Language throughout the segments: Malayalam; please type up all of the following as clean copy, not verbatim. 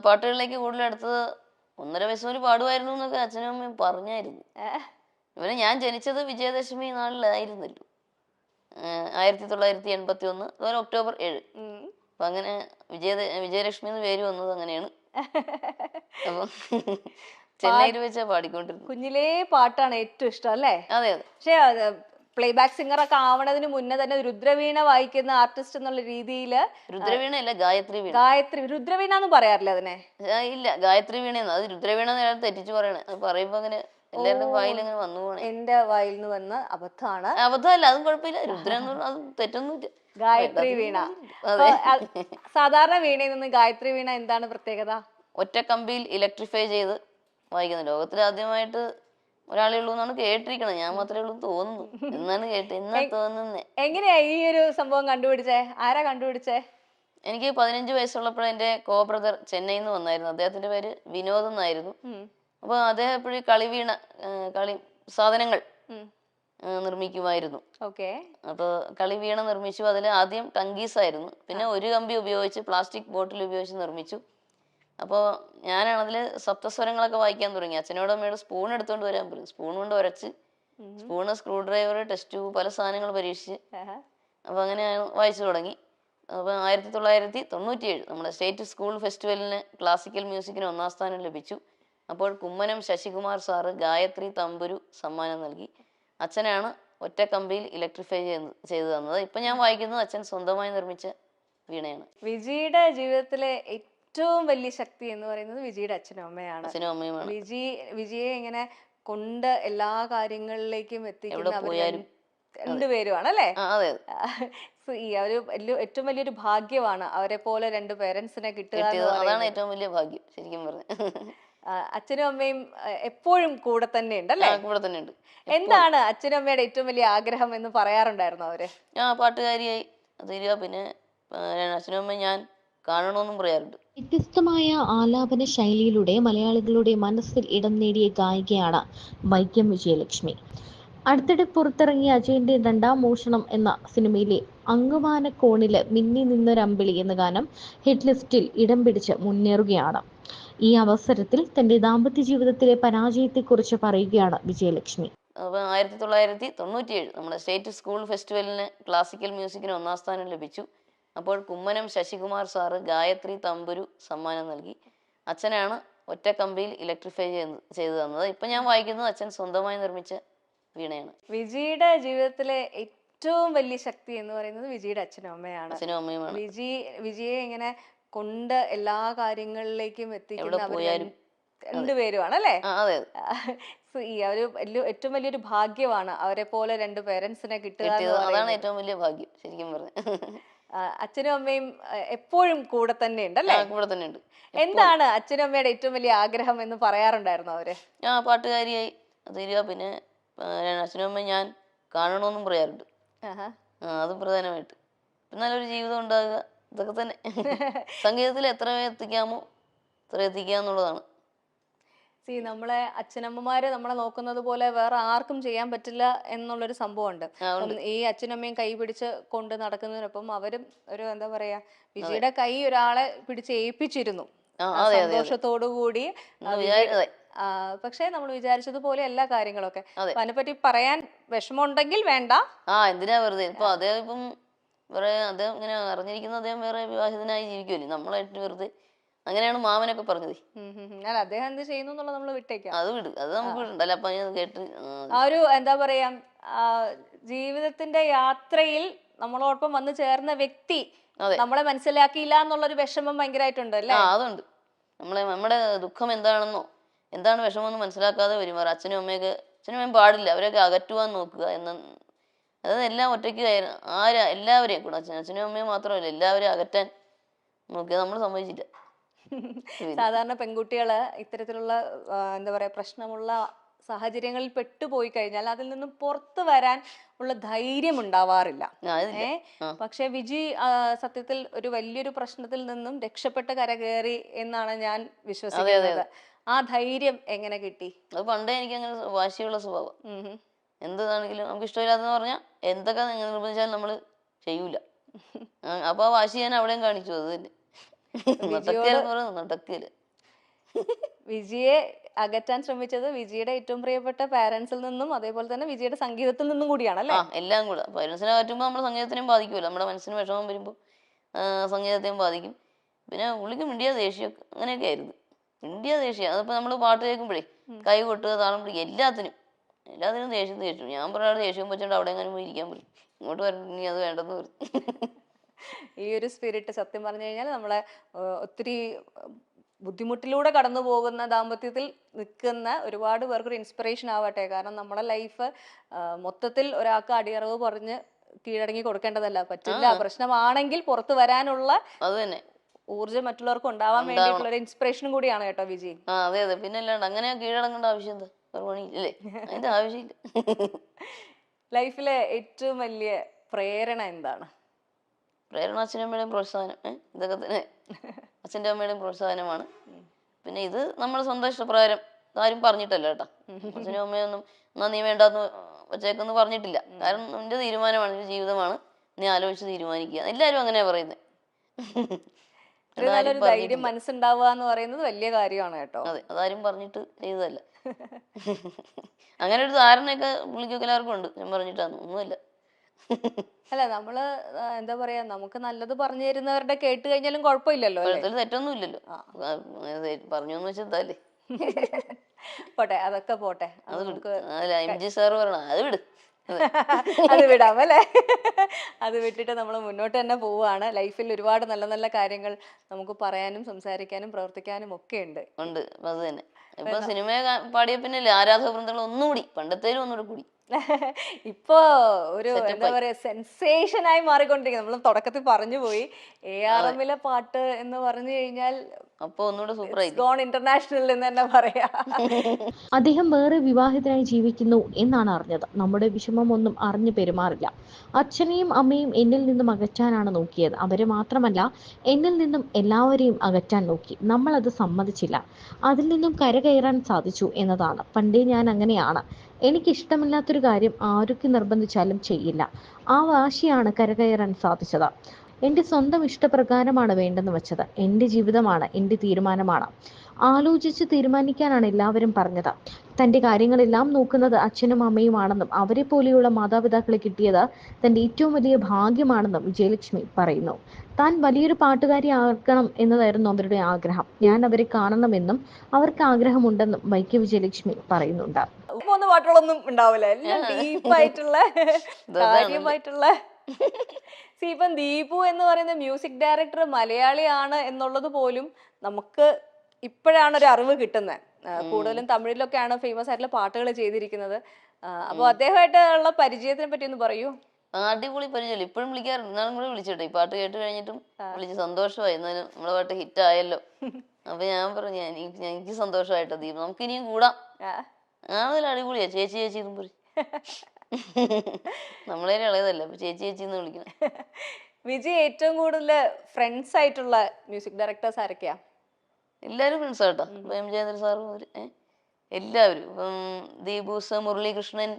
പാട്ടുകളിലേക്ക് കൂടുതൽ അടുത്തത് 1.5 വയസ്സ് മുതൽ പാടുമായിരുന്നു എന്നൊക്കെ അച്ഛനും അമ്മയും പറഞ്ഞായിരുന്നു. ഇവനെ ഞാൻ ജനിച്ചത് വിജയദശമി നാളിലായിരുന്നല്ലോ, 1981, അതുപോലെ ഒക്ടോബർ 7. അപ്പൊ അങ്ങനെ വിജയലക്ഷ്മി എന്ന് പേര് വന്നത് അങ്ങനെയാണ്. അപ്പൊ ചെന്നൈയിൽ വെച്ചാ പാടിക്കൊണ്ടിരുന്നു. കുഞ്ഞിലേ പാട്ടാണ് ഏറ്റവും ഇഷ്ടം അല്ലേ? അതെ അതെ. പക്ഷെ പ്ലേബാക്ക് സിംഗർ ഒക്കെ ആവണതിന് മുന്നേ തന്നെ രുദ്രവീണ വായിക്കുന്ന ആർട്ടിസ്റ്റ് എന്നുള്ള രീതിയിൽ. രുദ്രവീണ അല്ല, ഗായത്രി വീണ. ഗായത്രി, രുദ്രവീണ എന്ന് പറയാറില്ല അതിനെ? ഇല്ല, ഗായത്രി വീണയെന്ന്. അത് രുദ്രവീണ തെറ്റിച്ച് പറയണേ. അത് പറയുമ്പോ അങ്ങനെ എല്ലാവരുടെയും വായിൽ അങ്ങനെ വന്നു പോണേ. എന്റെ വായിൽ നിന്ന് വന്ന അബദ്ധമാണ്. അബദ്ധമല്ല, അതും കുഴപ്പമില്ല. രുദ്ര അത് തെറ്റൊന്നുമില്ല. ഗായത്രി വീണ. സാധാരണ വീണയിൽ നിന്ന് ഗായത്രി വീണ എന്താണ് പ്രത്യേകത? ഒറ്റ കമ്പിയിൽ ഇലക്ട്രിഫൈ ചെയ്ത് വായിക്കുന്നത്. ലോകത്തിൽ ആദ്യമായിട്ട് ഒരാളേ ഉള്ളൂ എന്നാണ് കേട്ടിരിക്കണത്. ഞാൻ മാത്രമേ ഉള്ളൂ തോന്നുന്നു എന്നാണ് എന്നാ തോന്നുന്നേ. എങ്ങനെയാ ഈ ഒരു സംഭവം കണ്ടുപിടിച്ചേ? ആരാ കണ്ടുപിടിച്ചേ? എനിക്ക് 15 വയസ്സുള്ളപ്പോഴേ എന്റെ കോ ബ്രദർ ചെന്നൈയിൽ നിന്ന് വന്നായിരുന്നു. അദ്ദേഹത്തിന്റെ പേര് വിനോദ് എന്നായിരുന്നു. അപ്പൊ അദ്ദേഹം എപ്പോഴും കളി സാധനങ്ങൾ നിർമ്മിക്കുമായിരുന്നു. അപ്പൊ കളിവീണ നിർമ്മിച്ചു. അതിൽ ആദ്യം ടങ്കീസ് ആയിരുന്നു, പിന്നെ ഒരു കമ്പി ഉപയോഗിച്ച് പ്ലാസ്റ്റിക് ബോട്ടിൽ ഉപയോഗിച്ച് നിർമ്മിച്ചു. അപ്പോൾ ഞാനാണ് അതിൽ സപ്തസ്വരങ്ങളൊക്കെ വായിക്കാൻ തുടങ്ങി. അച്ഛനോട് അമ്മയോട് സ്പൂൺ എടുത്തുകൊണ്ട് വരാൻ പറയും. സ്പൂൺ കൊണ്ട് ഉരച്ച്, spoon, screw driver, test tube, പല സാധനങ്ങൾ പരീക്ഷിച്ച് അപ്പോൾ അങ്ങനെ വായിച്ചു തുടങ്ങി. അപ്പോൾ 1997 നമ്മുടെ സ്റ്റേറ്റ് സ്കൂൾ ഫെസ്റ്റിവലിന് ക്ലാസിക്കൽ മ്യൂസിക്കിന് 1ാം സ്ഥാനം ലഭിച്ചു. അപ്പോൾ കുമ്മനം ശശികുമാർ സാറ് ഗായത്രി തമ്പുരു സമ്മാനം നൽകി. അച്ഛനാണ് ഒറ്റ കമ്പിയിൽ ഇലക്ട്രിഫൈ ചെയ്തു തന്നത്. ഇപ്പം ഞാൻ വായിക്കുന്നത് അച്ഛൻ സ്വന്തമായി നിർമ്മിച്ച വീണയാണ്. വിജിയുടെ ജീവിതത്തിലെ ഏറ്റവും വലിയ ശക്തി എന്ന് പറയുന്നത് വിജിയുടെ അച്ഛനും അമ്മയാണ്. അച്ഛനും അമ്മയുമാണ്. വിജിയെ ഇങ്ങനെ കൊണ്ട് എല്ലാ കാര്യങ്ങളിലേക്കും എത്തിക്കുന്ന രണ്ടുപേരുമാണ് അല്ലേ? ഈ ഒരു ഏറ്റവും വലിയൊരു ഭാഗ്യമാണ് അവരെ പോലെ 2 പേരൻസിനെ കിട്ടുക. അതാണ് ഏറ്റവും വലിയ ഭാഗ്യം ശരിക്കും പറഞ്ഞു. അച്ഛനും അമ്മയും എപ്പോഴും കൂടെ തന്നെ ഉണ്ടല്ലേ? കൂടെ തന്നെ ഉണ്ട്. എന്താണ് അച്ഛനും അമ്മയുടെ ഏറ്റവും വലിയ ആഗ്രഹം എന്ന് പറയാറുണ്ടായിരുന്നു അവര്? പാട്ടുകാരിയായി തീരുക, പിന്നെ അച്ഛനും അമ്മയും ഞാൻ കാണണമെന്നും പറയാറുണ്ട്. വ്യത്യസ്തമായ ആലാപന ശൈലിയിലൂടെ മലയാളികളുടെ മനസ്സിൽ ഇടം നേടിയ ഗായികയാണ് വൈക്കം വിജയലക്ഷ്മി. അടുത്തിടെ പുറത്തിറങ്ങിയ അജയന്റെ 2ാം മോഷണം എന്ന സിനിമയിലെ അങ്ങുവാനക്കോണില് മിന്നി നിന്നൊരമ്പിളി എന്ന ഗാനം ഹിറ്റ് ലിസ്റ്റിൽ ഇടം പിടിച്ച് മുന്നേറുകയാണ്. ഈ അവസരത്തിൽ തന്റെ ദാമ്പത്യ ജീവിതത്തിലെ പരാജയത്തെക്കുറിച്ച് പറയുകയാണ് വിജയലക്ഷ്മി. 1997 നമ്മുടെ സ്റ്റേറ്റ് സ്കൂൾ ഫെസ്റ്റിവലിന് ക്ലാസിക്കൽ മ്യൂസിക്കിന് 1ാം സ്ഥാനം ലഭിച്ചു. അപ്പോൾ കുമ്മനം ശശികുമാർ സാറ് ഗായത്രി തമ്പുരു സമ്മാനം നൽകി. അച്ഛനാണ് ഒറ്റ കമ്പിയിൽ ഇലക്ട്രിഫൈ ചെയ്തു തന്നത്. ഇപ്പം ഞാൻ വായിക്കുന്നത് അച്ഛൻ സ്വന്തമായി നിർമ്മിച്ച വീണയാണ്. വിജിയുടെ ജീവിതത്തിലെ ഏറ്റവും വലിയ ശക്തി എന്ന് പറയുന്നത് വിജിയുടെ അച്ഛനും അമ്മയാണ്. അച്ഛനും അമ്മയുമാണ്. വിജിയെ ഇങ്ങനെ കൊണ്ട് എല്ലാ കാര്യങ്ങളിലേക്കും എത്തിക്കുന്ന രണ്ടുപേരുമാണ് അല്ലേ? ഈ ഒരു ഏറ്റവും വലിയൊരു ഭാഗ്യമാണ് അവരെ പോലെ 2 പേരൻസിനെ കിട്ടുക. അതാണ് ഏറ്റവും വലിയ ഭാഗ്യം ശരിക്കും പറഞ്ഞു. അച്ഛനും അമ്മയും എപ്പോഴും കൂടെ തന്നെ ഉണ്ടല്ലേ? കൂടെ തന്നെ ഉണ്ട്. എന്താണ് അച്ഛനും അമ്മയുടെ ഏറ്റവും വലിയ ആഗ്രഹം എന്ന് പറയാറുണ്ടായിരുന്നു അവര്? പാട്ടുകാരിയായി തീരുക, പിന്നെ അച്ഛനും അമ്മയും ഞാൻ കാണണമെന്നും പറയാറുണ്ട്. അത് പ്രധാനമായിട്ട്. നല്ലൊരു ജീവിതം ഉണ്ടാകുക, ഇതൊക്കെ തന്നെ. സംഗീതത്തിൽ എത്ര എത്തിക്കാമോ അത്ര എത്തിക്കുക എന്നുള്ളതാണ്. നമ്മളെ അച്ഛനമ്മമാര് നമ്മളെ നോക്കുന്നത് പോലെ വേറെ ആർക്കും ചെയ്യാൻ പറ്റില്ല എന്നുള്ളൊരു സംഭവമുണ്ട്. ഈ അച്ഛനമ്മയും കൈ പിടിച്ച് കൊണ്ട് നടക്കുന്നതിനൊപ്പം അവരും ഒരു എന്താ പറയാ, വിജിയുടെ കൈ ഒരാളെ പിടിച്ച് ഏൽപ്പിച്ചിരുന്നു സന്തോഷത്തോടു കൂടി. പക്ഷെ നമ്മൾ വിചാരിച്ചതുപോലെ എല്ലാ കാര്യങ്ങളൊക്കെ. അതിനെപ്പറ്റി പറയാൻ വിഷമമുണ്ടെങ്കിൽ വേണ്ട. എന്തിനാ വെറുതെ. ഇപ്പൊ അദ്ദേഹം ഇപ്പം അദ്ദേഹം ഇങ്ങനെ അറിഞ്ഞിരിക്കുന്ന അദ്ദേഹം വേറെ വിവാഹിതനായി ജീവിക്കുമല്ലേ, നമ്മളായിട്ട് വെറുതെ. അങ്ങനെയാണ് മാമനൊക്കെ പറഞ്ഞത്. അദ്ദേഹം എന്ത് ചെയ്യുന്നു എന്നുള്ളത് നമ്മൾ വിട്ടേക്കാം. അത് വിട്, അത് നമുക്ക് വിടണ്ടല്ലോ. അപ്പൊ കേട്ട് ആ ഒരു എന്താ പറയാ, ജീവിതത്തിന്റെ യാത്രയിൽ നമ്മളോടൊപ്പം വന്നു ചേർന്ന വ്യക്തി നമ്മളെ മനസ്സിലാക്കിയില്ല എന്നുള്ളൊരു വിഷമം ഭയങ്കരമായിട്ടുണ്ട് അല്ലേ? അതുണ്ട്. നമ്മുടെ ദുഃഖം എന്താണെന്നോ എന്താണ് വിഷമമെന്ന് മനസ്സിലാക്കാതെ പെരുമാറുക. അച്ഛനും അമ്മയും പാടില്ല, അവരൊക്കെ അകറ്റുവാൻ നോക്കുക അതായത് എല്ലാം ഒറ്റയ്ക്ക് എല്ലാവരെയും കൂടെ അച്ഛനും അമ്മയും മാത്രമല്ല എല്ലാവരെയും അകറ്റാൻ നോക്കിയ നമ്മൾ സമ്മതിച്ചില്ല. സാധാരണ പെൺകുട്ടികള് ഇത്തരത്തിലുള്ള എന്താ പറയാ പ്രശ്നമുള്ള സാഹചര്യങ്ങളിൽ പെട്ടുപോയി കഴിഞ്ഞാൽ അതിൽ നിന്നും പുറത്തു വരാൻ ഉള്ള ധൈര്യം ഉണ്ടാവാറില്ല. പക്ഷെ വിജി സത്യത്തിൽ ഒരു വലിയൊരു പ്രശ്നത്തിൽ നിന്നും രക്ഷപ്പെട്ട് കരകയറി എന്നാണ് ഞാൻ വിശ്വസിക്കുന്നത്. ആ ധൈര്യം എങ്ങനെ കിട്ടി? അത് പണ്ടേ എനിക്ക് അങ്ങനെ വാശിയുള്ള സ്വഭാവം. എന്താണെങ്കിലും നമുക്ക് ഇഷ്ടമില്ലാതെന്ന് പറഞ്ഞാൽ എന്തൊക്കെ നിർബന്ധിച്ചാലും നമ്മള് ചെയ്യൂല. അപ്പൊ ആ വാശി ഞാൻ അവിടെയും കാണിച്ചു. അത് തന്നെ. വിജിയോട് നടക്കില്ല. വിജിയെ അകറ്റാൻ ശ്രമിച്ചത് വിജിയുടെ ഏറ്റവും പ്രിയപ്പെട്ട പാരന്റ്സിൽ നിന്നും അതേപോലെ തന്നെ വിജിയുടെ സംഗീതത്തിൽ നിന്നും കൂടിയാണ് അല്ലേ? എല്ലാം കൂടെ പേരൻസിനെ പറ്റുമ്പോൾ നമ്മുടെ സംഗീതത്തിനെയും ബാധിക്കുമല്ലോ. നമ്മുടെ മനസ്സിന് വിഷമം വരുമ്പോൾ സംഗീതത്തെയും ബാധിക്കും. പിന്നെ പുള്ളിക്ക് മിണ്ടിയ ദേഷ്യമൊക്കെ അങ്ങനെയൊക്കെ ആയിരുന്നു. മിണ്ടിയ ദേഷ്യം അതിപ്പോൾ നമ്മൾ പാട്ട് കേൾക്കുമ്പോഴേ കൈ കൊട്ടുക, താളം പിടിക്കുക, എല്ലാത്തിനും ദേഷ്യം. ഞാൻ പറയാതെ ദേഷ്യം വെച്ചോണ്ട് അവിടെ എങ്ങനെ പോയി ഇരിക്കാൻ പറ്റും, ഇങ്ങോട്ട് വരണം, നീ അത് വേണ്ടെന്ന് പറയും. ഈ ഒരു സ്പിരിറ്റ് സത്യം പറഞ്ഞു കഴിഞ്ഞാൽ നമ്മളെ ഒത്തിരി ബുദ്ധിമുട്ടിലൂടെ കടന്നു പോകുന്ന ദാമ്പത്യത്തിൽ നിൽക്കുന്ന ഒരുപാട് പേർക്കൊരു ഇൻസ്പിറേഷൻ ആവട്ടെ. കാരണം നമ്മുടെ ലൈഫ് മൊത്തത്തിൽ ഒരാൾക്ക് അടിയറവ് പറഞ്ഞ് കീഴടങ്ങി കൊടുക്കേണ്ടതല്ല, പറ്റില്ല. പ്രശ്നമാണെങ്കിൽ പുറത്തു വരാനുള്ള അത് തന്നെ ഊർജ്ജം മറ്റുള്ളവർക്ക് ഉണ്ടാവാൻ വേണ്ടിയിട്ടുള്ള ഒരു ഇൻസ്പിറേഷനും കൂടിയാണ് കേട്ടോ വിജി. അതെ. പിന്നെ അല്ലാണ്ട് അങ്ങനെ കീഴടങ്ങേണ്ട ആവശ്യം എന്താ? പണിയില്ലേ, അതിന്റെ ആവശ്യമില്ല. ലൈഫിലെ ഏറ്റവും വലിയ പ്രേരണ എന്താണ്? പ്രേരണ അച്ഛനും അമ്മയുടെയും പ്രോത്സാഹനം. ഇതൊക്കെ തന്നെ അച്ഛൻ്റെ അമ്മയുടെയും പ്രോത്സാഹനമാണ്. പിന്നെ ഇത് നമ്മുടെ സ്വന്തം ഇഷ്ടപ്രകാരം ആരും പറഞ്ഞിട്ടല്ല കേട്ടോ. അച്ഛനും അമ്മയൊന്നും എന്നാ നീ വേണ്ടാന്ന് വെച്ചേക്കെന്ന് പറഞ്ഞിട്ടില്ല. കാരണം നിന്റെ തീരുമാനമാണ്, നിന്റെ ജീവിതമാണ്, നീ ആലോചിച്ച് തീരുമാനിക്കുക. എല്ലാവരും അങ്ങനെയാ പറയുന്നത്. നല്ലൊരു ധൈര്യം മനസ്സുണ്ടാവുക എന്ന് പറയുന്നത് വലിയ കാര്യമാണ് കേട്ടോ. അതെ, അതാരും പറഞ്ഞിട്ട് ചെയ്തതല്ല. അങ്ങനെ ഒരു ധാരണയൊക്കെ പുള്ളിക്കൊക്കെ എല്ലാവർക്കും ഉണ്ട്. ഞാൻ പറഞ്ഞിട്ടാണ് ഒന്നുമില്ല. അല്ല നമ്മള് എന്താ പറയാ, നമുക്ക് നല്ലത് പറഞ്ഞു തരുന്നവരുടെ കേട്ട് കഴിഞ്ഞാലും കുഴപ്പമില്ലല്ലോ, തെറ്റൊന്നും ഇല്ലല്ലോ. പറഞ്ഞു എന്ന് വെച്ചല്ലേ. പോട്ടെ, അതൊക്കെ പോട്ടെ. MG സാറ് പറയണം അത് വിട്, അത് വിടാം അല്ലേ. അത് വിട്ടിട്ട് നമ്മൾ മുന്നോട്ട് തന്നെ പോവുകയാണ്. ലൈഫിൽ ഒരുപാട് നല്ല നല്ല കാര്യങ്ങൾ നമുക്ക് പറയാനും സംസാരിക്കാനും പ്രവർത്തിക്കാനും ഒക്കെ ഉണ്ട്. അത് തന്നെ. ഇപ്പൊ സിനിമ പാടിയ പിന്നെ ആരാധക വൃന്ദങ്ങൾ ഒന്നുകൂടി പണ്ടത്തേലും ഒന്നുകൂടി കൂടി. ഇപ്പൊ ഒരു എന്താ പറയാ സെൻസേഷൻ ആയി മാറിക്കൊണ്ടിരിക്കുന്നത്. നമ്മൾ തുടക്കത്തിൽ പറഞ്ഞു പോയി ARMലെ പാട്ട് എന്ന് പറഞ്ഞു കഴിഞ്ഞാൽ അപ്പൊ ഒന്നുകൂടെ സൂപ്പറായി ഇന്റർനാഷണൽ എന്ന് തന്നെ പറയാ. അദ്ദേഹം വേറെ വിവാഹിതനായി ജീവിക്കുന്നു എന്നാണ് അറിഞ്ഞത്. നമ്മുടെ വിഷമം ഒന്നും അറിഞ്ഞു പെരുമാറില്ല. അച്ഛനെയും അമ്മയും എന്നിൽ നിന്നും അകറ്റാനാണ് നോക്കിയത്. അവരെ മാത്രമല്ല എന്നിൽ നിന്നും എല്ലാവരെയും അകറ്റാൻ നോക്കി. നമ്മൾ അത് സമ്മതിച്ചില്ല. അതിൽ നിന്നും കരകയറാൻ സാധിച്ചു എന്നതാണ്. പണ്ടേ ഞാൻ അങ്ങനെയാണ്. എനിക്കിഷ്ടമില്ലാത്തൊരു കാര്യം ആരൊക്കെ നിർബന്ധിച്ചാലും ചെയ്യില്ല. ആ വാശിയാണ് കരകയറാൻ സാധിച്ചത്. എൻ്റെ സ്വന്തം ഇഷ്ടപ്രകാരമാണ് വേണ്ടെന്ന് വെച്ചത്. എൻ്റെ ജീവിതമാണ്, എൻ്റെ തീരുമാനമാണ്. ആലോചിച്ച് തീരുമാനിക്കാനാണ് എല്ലാവരും പറഞ്ഞത്. തൻ്റെ കാര്യങ്ങളെല്ലാം നോക്കുന്നത് അച്ഛനും അമ്മയുമാണെന്നും അവരെ പോലെയുള്ള മാതാപിതാക്കളെ കിട്ടിയത് തൻ്റെ ഏറ്റവും വലിയ ഭാഗ്യമാണെന്നും വിജയലക്ഷ്മി പറയുന്നു. താൻ വലിയൊരു പാട്ടുകാരി ആക്കണം എന്നതായിരുന്നു അവരുടെ ആഗ്രഹം. ഞാൻ അവരെ കാണണമെന്നും അവർക്ക് ആഗ്രഹമുണ്ടെന്നും വൈക്കം വിജയലക്ഷ്മി പറയുന്നുണ്ട്. പാട്ടുകളൊന്നും ഉണ്ടാവില്ല, എല്ലാം ഡീപ്പായിട്ടുള്ള കാര്യമായിട്ടുള്ള. ഇപ്പം ദീപു എന്ന് പറയുന്ന മ്യൂസിക് ഡയറക്ടർ മലയാളിയാണ് എന്നുള്ളത് പോലും നമുക്ക് ഇപ്പോഴാണ് ഒരു അറിവ് കിട്ടുന്നത്. കൂടുതലും തമിഴിലൊക്കെയാണ് ഫേമസ് ആയിട്ടുള്ള പാട്ടുകൾ ചെയ്തിരിക്കുന്നത്. അപ്പൊ അദ്ദേഹമായിട്ട് ഉള്ള പരിചയത്തിനെ പറ്റി ഒന്ന് പറയൂ. അടിപൊളി പരിചയം. ഇപ്പോഴും വിളിക്കാറുണ്ട്. ഇന്നാളും കൂടെ വിളിച്ചിട്ടെ, ഈ പാട്ട് കേട്ട് കഴിഞ്ഞിട്ടും വിളിച്ച് സന്തോഷമായി, എന്നാലും നമ്മളെ പാട്ട് ഹിറ്റ് ആയല്ലോ. അപ്പൊ ഞാൻ പറഞ്ഞു എനിക്ക് സന്തോഷമായിട്ടോ ദീപ്, നമുക്ക് ഇനിയും കൂടാം. അതിൽ അടിപൊളിയാ. ചേച്ചി എന്നും പറയും. നമ്മളെ ഇളയതല്ല, അപ്പൊ ചേച്ചി എന്ന് വിളിക്കണം. വിജയ് ഏറ്റവും കൂടുതൽ ഫ്രണ്ട്സ് ആയിട്ടുള്ള മ്യൂസിക് ഡയറക്ടേഴ്സ് ആരൊക്കെയാ? എല്ലാവരും ഫ്രണ്ട്സ് ആട്ടോ. ഇപ്പൊ M ജയചന്ദ്രൻ സാറും എല്ലാവരും. ഇപ്പം ദീപു സർ, മുരളീകൃഷ്ണൻ,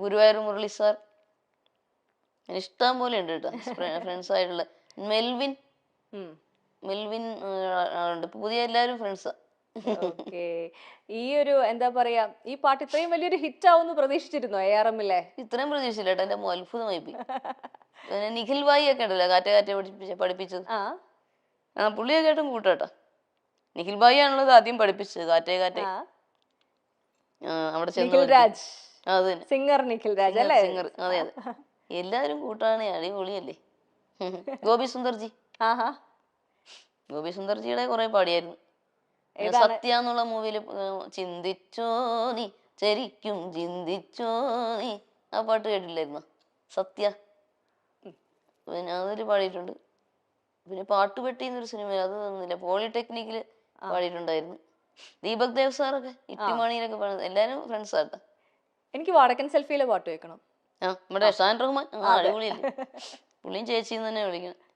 ഗുരുവായൂർ മുരളി സാർ, ഇഷ്ടം പോലെ ഉണ്ട് കേട്ടോ ഫ്രണ്ട്സ് ആയിട്ടുള്ള. മെൽവിൻ ഉണ്ട്. പുതിയ എല്ലാവരും ഫ്രണ്ട്സാ. ഈ ഒരു എന്താ പറയാ, ഈ പാട്ട് ഇത്രയും വലിയൊരു ഹിറ്റ് ആവുമെന്ന് പ്രതീക്ഷിച്ചിരുന്നോ ARMലെ? ഇത്രയും പ്രതീക്ഷിച്ചില്ല കേട്ടോ. എന്റെ അത്ഭുതമായി പോയി. പിന്നെ നിഖിൽ ഭായി ഒക്കെ ഉണ്ടല്ലോ, കാറ്റെ പഠിപ്പിച്ചത്. പുള്ളിയൊക്കെ ആയിട്ടും കൂട്ടാട്ടോ. നിഖിൽ ഭായി ആണുള്ളത് ആദ്യം പഠിപ്പിച്ചത് കാറ്റെ. അവിടെ സിംഗർ നിഖിൽ രാജ് അല്ലേ? സിംഗർ. അതെ. എല്ലാരും കൂട്ടാണ്. അടിപൊളിയല്ലേ. ഗോപി സുന്ദർജി. ഗോപി സുന്ദർജിയുടെ കുറെ പാടിയായിരുന്നു. സത്യ എന്നുള്ള മൂവിയില് ചിന്തിച്ചോ നീ ശരിക്കും ചിന്തിച്ചോ നീ, ആ പാട്ട് കേട്ടില്ലായിരുന്നോ? സത്യ. പിന്നെ അതൊരു പാടിയിട്ടുണ്ട്. പിന്നെ പാട്ടുപെട്ടി എന്നൊരു സിനിമ, അത് തന്നില്ല, പോളിടെക്നിക്കില് പാടിയിട്ടുണ്ടായിരുന്നു. ദീപക് ദേവ് സാറൊക്കെ ഇട്ടിമാണിയിലൊക്കെ പാടുന്നത്. എല്ലാരും ഫ്രണ്ട്സ് ആട്ടോ. എനിക്ക് വടക്കൻ സെൽഫിയിലെ പാട്ട് കേൾക്കണം. നമ്മുടെ ഷാൻ റഹ്മാൻ അടിപൊളിയല്ലേ. പുള്ളിയും ചേച്ചിന്ന് തന്നെ വിളിക്കണം.